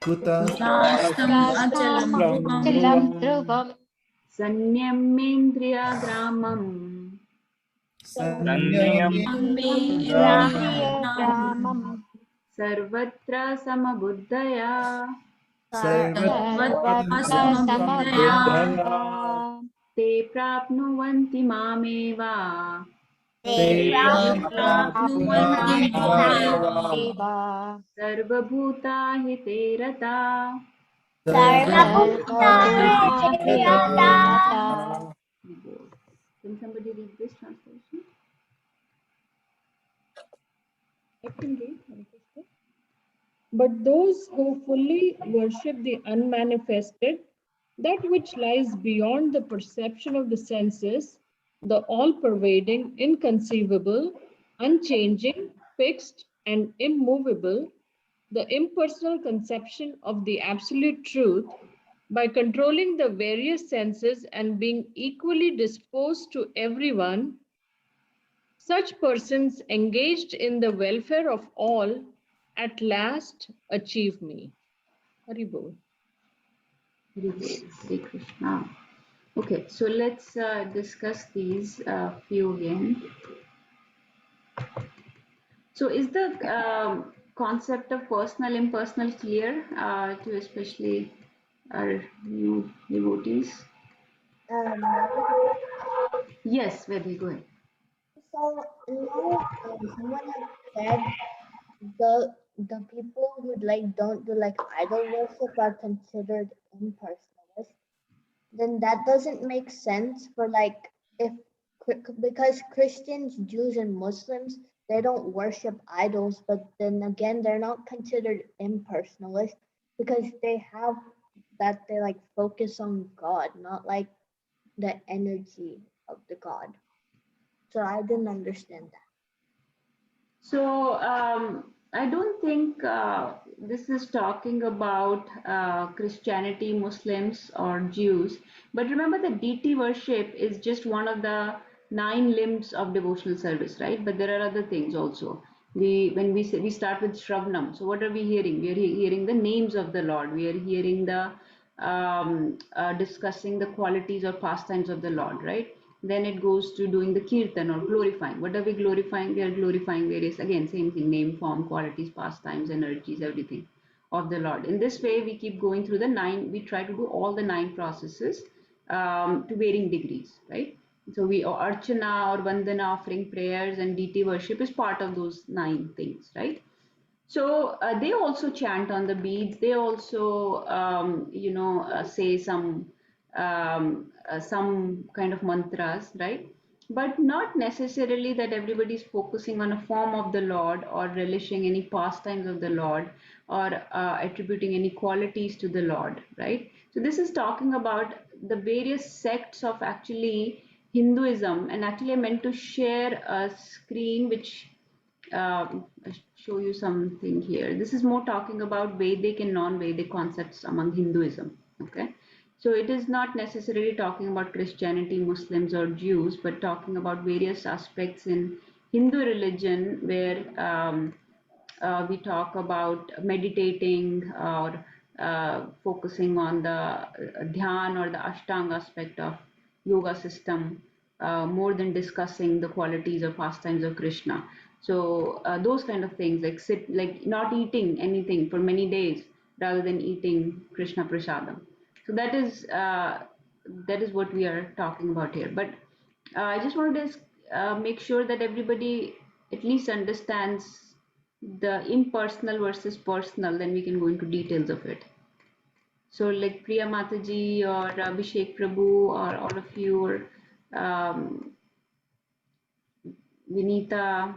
kutastham achalam dastam dhruvam chilam dhruvam संयम्येन्द्रियाग्रामम् ambe Sanyamindriyagramam indriyagramam सर्वत्र समबुद्धया sarvatra sarvatmasamabudaya samabuddhaya ते प्राप्नुवन्ति मामेव te te prapnuvanti mameva prapnuvanti सर्वभूताहिते रता sarvabhuta rata. Can somebody read this translation? I can read. But those who fully worship the unmanifested, that which lies beyond the perception of the senses, the all-pervading, inconceivable, unchanging, fixed, and immovable, the impersonal conception of the absolute truth, by controlling the various senses and being equally disposed to everyone, such persons engaged in the welfare of all at last achieve me. Haribol. Hare Krishna. Okay, so let's discuss these few again. So is the concept of personal, impersonal clear to especially our new devotees? Yes, Vedhi, go ahead. So now someone had said the people who don't do idol worship are considered impersonalists. Then that doesn't make sense for if because Christians, Jews, and Muslims, they don't worship idols, but then again they're not considered impersonalists because they have that they focus on God, not the energy of the God. So I didn't understand that. So I don't think this is talking about Christianity, Muslims, or Jews. But remember that deity worship is just one of the 9 limbs of devotional service, right? But there are other things also. When we say, we start with Shravanam. So what are we hearing? We are hearing the names of the Lord. We are hearing the discussing the qualities or pastimes of the Lord, right? Then it goes to doing the kirtan or glorifying. What are we glorifying? We are glorifying various, again, same thing, name, form, qualities, pastimes, energies, everything of the Lord. In this way, we keep going through the 9, we try to do all the 9 processes to varying degrees, right? So we, Archana or Vandana, offering prayers and deity worship is part of those 9 things, right? So they also chant on the beads. They also, say some kind of mantras, right? But not necessarily that everybody is focusing on a form of the Lord or relishing any pastimes of the Lord or attributing any qualities to the Lord, right? So this is talking about the various sects of actually Hinduism, and actually I meant to share a screen which show you something here. This is more talking about Vedic and non-Vedic concepts among Hinduism. Okay, so it is not necessarily talking about Christianity, Muslims, or Jews, but talking about various aspects in Hindu religion where we talk about meditating or focusing on the dhyan or the ashtanga aspect of yoga system more than discussing the qualities or pastimes of Krishna. So those kind of things, like not eating anything for many days rather than eating Krishna prasadam. So that is what we are talking about here. But I just wanted to make sure that everybody at least understands the impersonal versus personal. Then we can go into details of it. So like Priya Mataji or Abhishek Prabhu or all of you or Vinita,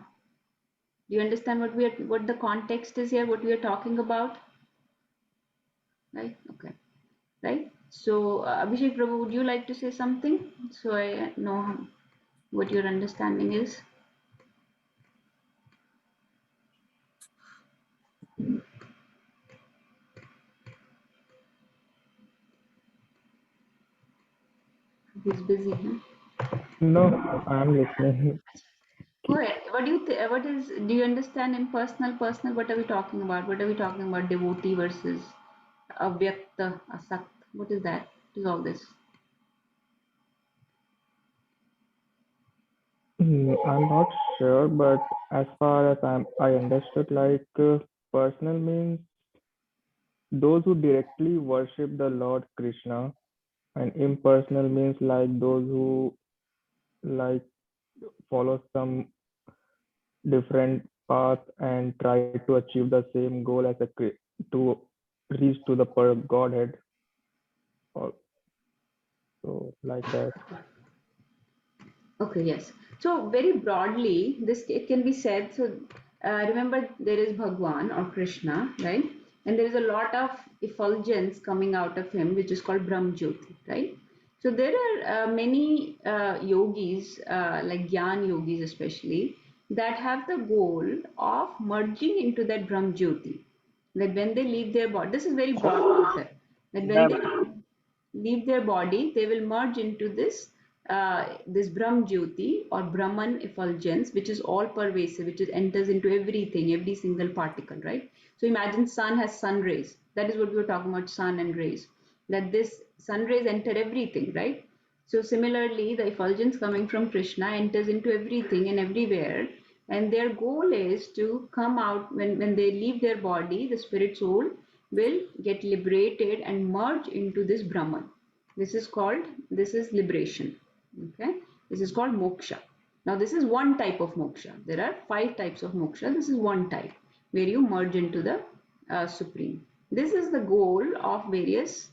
do you understand what the context is here, what we are talking about? Right? Okay. Right? So Abhishek Prabhu, would you like to say something? So I know what your understanding is. He's busy, huh? No, I'm listening. Go ahead. What do you do you understand impersonal, personal? What are we talking about? What are we talking about? Devotee versus avyakta, asakt. What is that? What is all this? I'm not sure, but as far as I understood, like personal means those who directly worship the Lord Krishna, and impersonal means like those who like follow some different path and try to achieve the same goal as to reach to the Godhead, or so like that. Okay, yes. So very broadly, this it can be said. So remember, there is Bhagwan or Krishna, right? And there is a lot of effulgence coming out of him, which is called Brahm Jyoti, right? So there are many yogis, like Gyan yogis especially, that have the goal of merging into that Brahm Jyoti. That when they leave their body, this is very broad concept. That when Yeah, they leave their body, they will merge into this Brahm Jyoti or Brahman effulgence, which is all pervasive, which enters into everything, every single particle, right? So imagine sun has sun rays. That is what we were talking about, sun and rays. That this sun rays enter everything, right? So similarly, the effulgence coming from Krishna enters into everything and everywhere. And their goal is to come out when they leave their body, the spirit soul will get liberated and merge into this Brahman. This is liberation. Okay. This is called moksha. Now this is one type of moksha. There are 5 types of moksha. This is one type where you merge into the supreme. This is the goal of various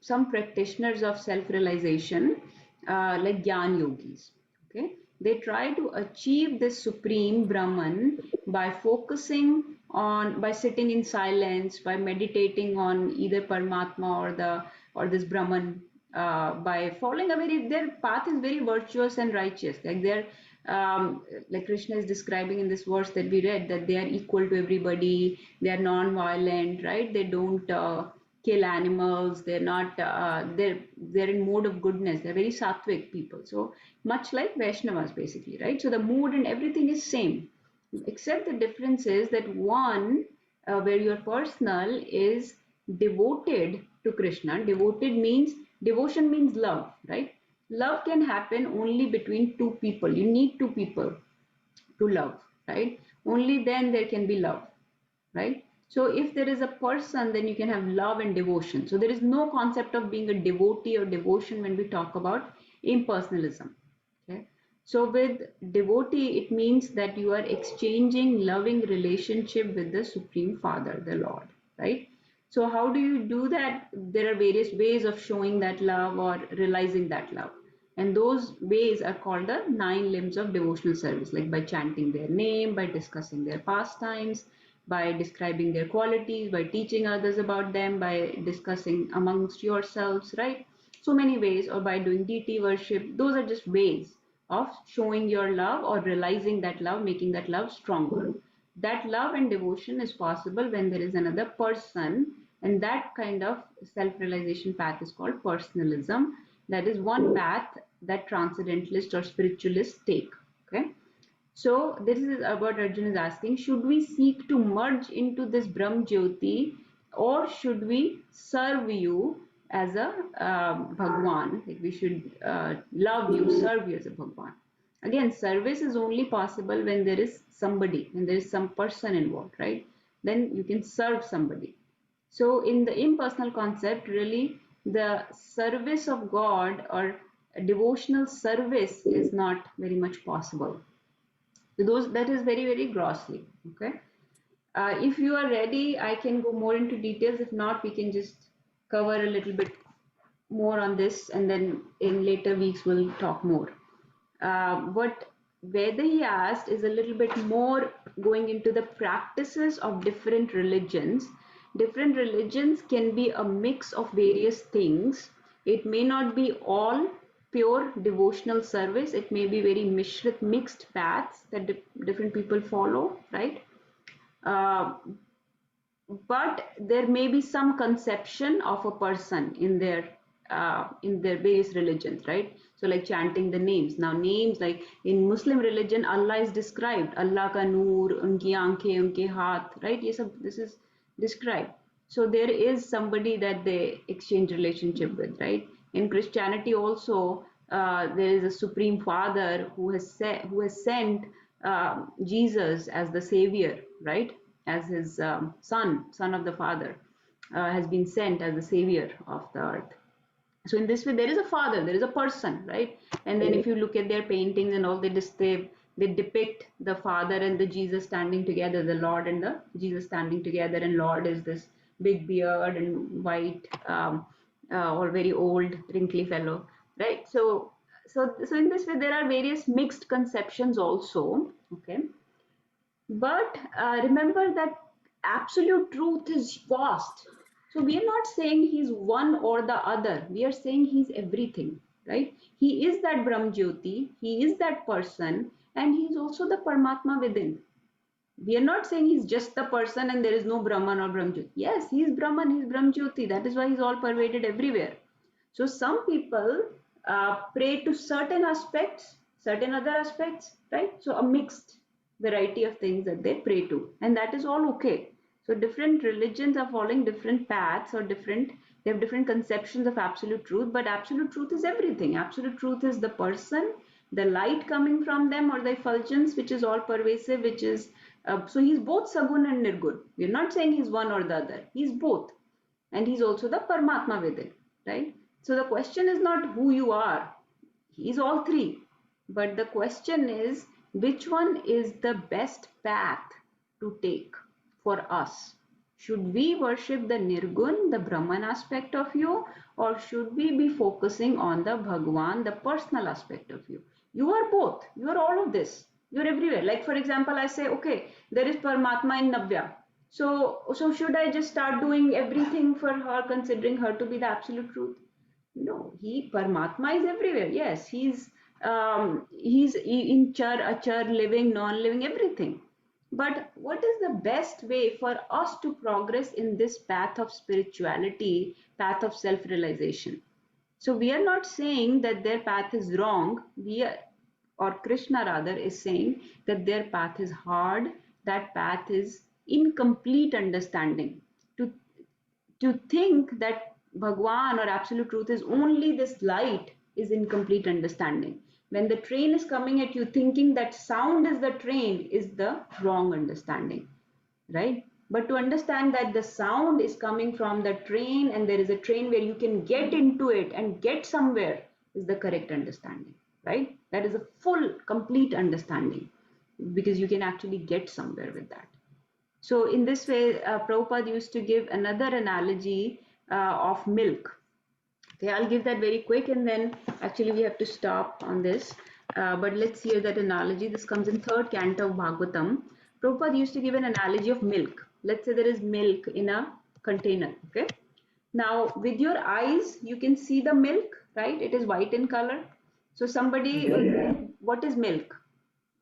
some practitioners of self-realization like Gyan yogis. Okay, they try to achieve this supreme Brahman by focusing on, by sitting in silence, by meditating on either Paramatma or this Brahman, by following a very, their path is very virtuous and righteous. Like like Krishna is describing in this verse that we read, that they are equal to everybody, they are non-violent, right? They don't kill animals, they're not, they're in mode of goodness, they're very sattvic people. So much like Vaishnavas basically, right? So the mood and everything is same, except the difference is that one, where your personal is devoted to Krishna. Devoted means, devotion means love, right? Love can happen only between two people. You need two people to love, right? Only then there can be love, right? So if there is a person, then you can have love and devotion. So there is no concept of being a devotee or devotion when we talk about impersonalism. Okay. So with devotee, it means that you are exchanging loving relationship with the Supreme Father, the Lord, right? So how do you do that? There are various ways of showing that love or realizing that love. And those ways are called the 9 limbs of devotional service, like by chanting their name, by discussing their pastimes, by describing their qualities, by teaching others about them, by discussing amongst yourselves, right? So many ways, or by doing deity worship. Those are just ways of showing your love or realizing that love, making that love stronger. That love and devotion is possible when there is another person, and that kind of self-realization path is called personalism. That is one path that transcendentalists or spiritualists take. Okay. So this is what Arjun is asking. Should we seek to merge into this Brahm Jyoti, or should we serve you as a Bhagwan? Like we should love you, serve you as a Bhagwan. Again, service is only possible when there is somebody, when there is some person involved, right? Then you can serve somebody. So in the impersonal concept, really the service of God or devotional service is not very much possible. So those, that is very, very grossly. Okay. If you are ready, I can go more into details. If not, we can just cover a little bit more on this, and then in later weeks we'll talk more. What Veda he asked is a little bit more going into the practices of different religions. Different religions can be a mix of various things. It may not be all pure devotional service. It may be very mixed paths that different people follow, right? Uh, but there may be some conception of a person in their various religions, right? So like chanting the names. Now names, like in Muslim religion, Allah is described, Allah ka noor, unki aankhein, unke haath, right? This is described. So there is somebody that they exchange relationship with, right? In Christianity also, there is a Supreme Father who has sent Jesus as the Savior, right? As his son of the Father, has been sent as the Savior of the earth. So in this way, there is a father, there is a person, right? And then if you look at their paintings and all, they depict the Father and the Jesus standing together, the Lord and the Jesus standing together, and Lord is this big beard and white, or very old, wrinkly fellow, right? So in this way, there are various mixed conceptions also. Okay. But remember that absolute truth is vast. So we are not saying he's one or the other. We are saying he's everything, right? He is that Brahm Jyoti, he is that person, and he's also the Paramatma within. We are not saying he's just the person and there is no Brahman or Brahm Jyoti. Yes, he's Brahman, he's Brahm Jyoti. That is why he's all pervaded everywhere. So some people pray to certain aspects, certain other aspects, right? So a mixed variety of things that they pray to, and that is all okay. So different religions are following different paths, or they have different conceptions of absolute truth, but absolute truth is everything. Absolute truth is the person, the light coming from them, or the effulgence which is all pervasive, which is so he's both Sagun and Nirgun. We're not saying he's one or the other. He's both, and he's also the Paramatma within, right? So the question is not who you are. He's all three. But the question is, which one is the best path to take for us? Should we worship the Nirgun, the Brahman aspect of you, or should we be focusing on the Bhagwan, the personal aspect of you? You are both. You are all of this. You're everywhere. Like for example, I say, okay, there is Paramatma in Navya. So should I just start doing everything for her, considering her to be the absolute truth? No, Paramatma is everywhere. Yes, he's he's in achar, living, non-living, everything. But what is the best way for us to progress in this path of spirituality, path of self-realization? So we are not saying that their path is wrong. We are, or Krishna rather, is saying that their path is hard. That path is incomplete understanding. To to think that Bhagwan or absolute truth is only this light is incomplete understanding. When the train is coming at you, thinking that sound is the train is the wrong understanding, right? But to understand that the sound is coming from the train and there is a train where you can get into it and get somewhere is the correct understanding, right? That is a full, complete understanding because you can actually get somewhere with that. So in this way, Prabhupada used to give another analogy of milk. Okay, I'll give that very quick and then actually we have to stop on this. But let's hear that analogy. This comes in third canto of Bhagavatam. Prabhupada used to give an analogy of milk. Let's say there is milk in a container. Okay. Now with your eyes, you can see the milk, right? It is white in color. So somebody will say, what is milk?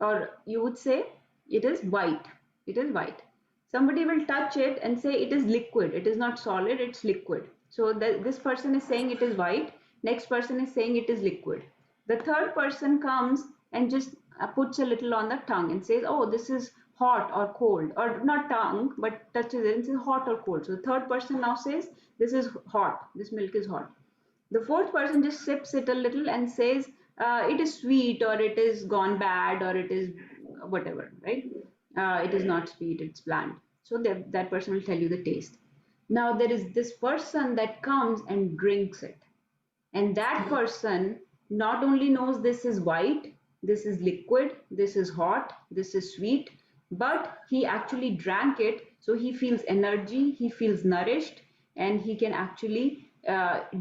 Or you would say it is white. It is white. Somebody will touch it and say it is liquid. It is not solid, it's liquid. So this person is saying it is white. Next person is saying it is liquid. The third person comes and just puts a little on the tongue and says, oh, this is hot or cold, or not tongue, but touches it and says hot or cold. So the third person now says, this is hot. This milk is hot. The fourth person just sips it a little and says it is sweet or it is gone bad or it is whatever, right? It is not sweet, it's bland. So that person will tell you the taste. Now there is this person that comes and drinks it. And that person not only knows this is white, this is liquid, this is hot, this is sweet, but he actually drank it. So he feels energy, he feels nourished, and he can actually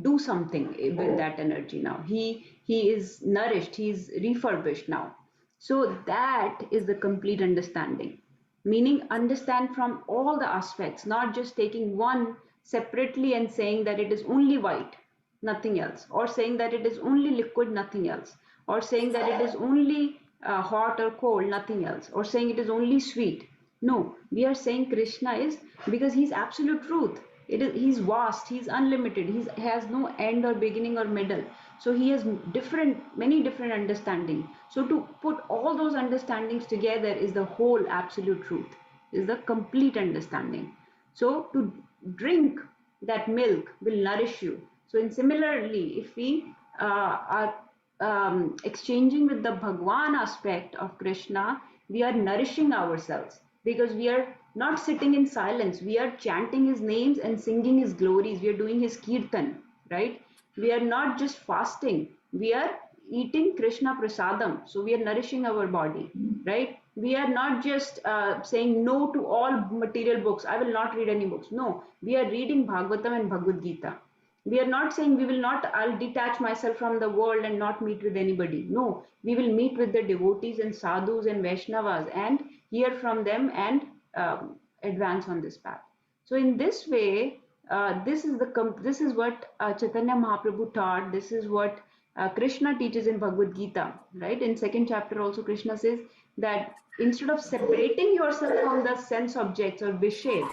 do something with that energy now. He is nourished, he is refurbished now. So that is the complete understanding, meaning understand from all the aspects, not just taking one separately and saying that it is only white, nothing else, or saying that it is only liquid, nothing else, or saying that it is only hot or cold, nothing else, or saying it is only sweet. No, we are saying Krishna is, because he's absolute truth. He's vast, he's unlimited, he has no end or beginning or middle. So he has many different understanding. So to put all those understandings together is the whole absolute truth, is the complete understanding. So to drink that milk will nourish you. So in similarly, if we are exchanging with the Bhagwan aspect of Krishna, we are nourishing ourselves because we are not sitting in silence. We are chanting his names and singing his glories. We are doing his kirtan, right? We are not just fasting. We are eating Krishna prasadam. So we are nourishing our body, right? We are not just saying no to all material books. I will not read any books. No, we are reading Bhagavatam and Bhagavad Gita. We are not saying we will not, I'll detach myself from the world and not meet with anybody. No, we will meet with the devotees and sadhus and Vaishnavas and hear from them and advance on this path. So in this way, this is what Chaitanya Mahaprabhu taught. This is what Krishna teaches in Bhagavad Gita, right? In second chapter also Krishna says that instead of separating yourself from the sense objects or vishay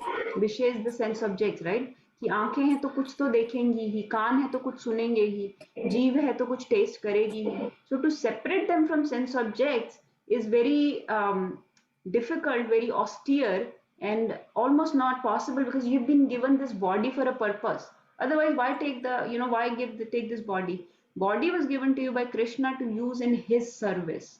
is the sense objects, right? कि आंखें हैं तो कुछ तो देखेंगी ही, कान है तो कुछ सुनेंगे ही, जीभ है तो कुछ टेस्ट करेगी ही. So to separate them from sense objects is very difficult, very austere, and almost not possible because you've been given this body for a purpose. Otherwise, why take take this body? Body was given to you by Krishna to use in his service.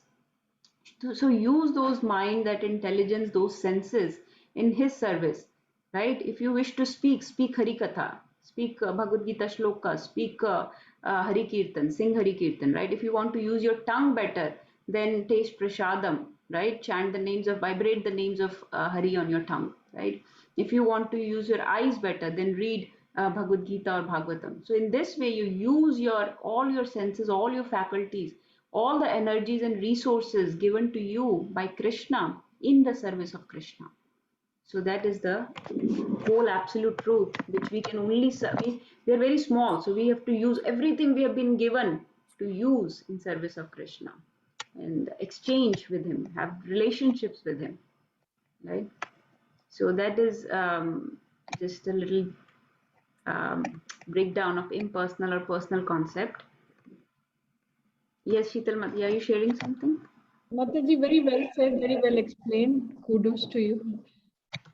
So use those mind, that intelligence, those senses in his service, right? If you wish to speak Hari Katha, speak Bhagavad Gita shloka, speak Hari Kirtan, sing Hari Kirtan, right? If you want to use your tongue better, then taste prasadam, right? Chant the names of, vibrate the names of Hari on your tongue, right? If you want to use your eyes better, then read Bhagavad Gita or Bhagavatam. So in this way, you use all your senses, all your faculties, all the energies and resources given to you by Krishna in the service of Krishna. So that is the whole absolute truth, which we can only, we are very small. So we have to use everything we have been given to use in service of Krishna and exchange with him, have relationships with him, right? So that is just a little breakdown of impersonal or personal concept. Yes, Sheetal Mati, are you sharing something? Mataji, very well said, very well explained. Kudos to you.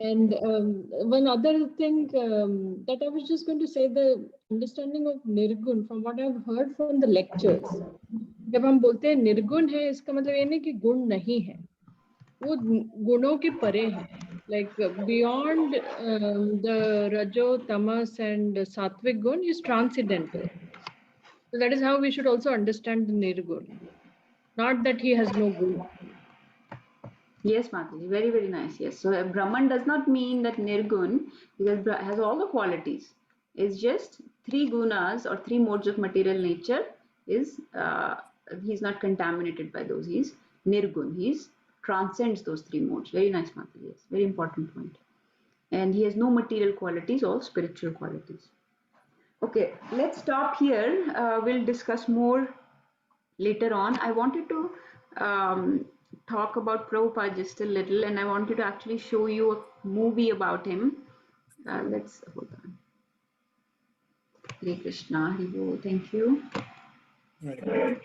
And one other thing that I was just going to say, the understanding of Nirgun, from what I've heard from the lectures, जब हम बोलते हैं निर्गुण है, इसका मतलब ये नहीं कि गुण नहीं है, वो गुणों के परे है. Like beyond the Rajo, Tamas and Sattvic gun is transcendental. So that is how we should also understand the Nirgun. Not that he has no gun. Yes, Mataji, very, very nice. Yes. So Brahman does not mean that Nirgun, because has all the qualities. It's just 3 gunas or 3 modes of material nature is, he's not contaminated by those. He's Nirgun. He's transcends those 3 modes. Very nice, Mataji. Yes. Very important point. And he has no material qualities or spiritual qualities. Okay, let's stop here. We'll discuss more later on. I wanted to talk about Prabhupada just a little, and I wanted to actually show you a movie about him. Let's hold on. Hare Krishna, Hare Bol. Thank you. Right.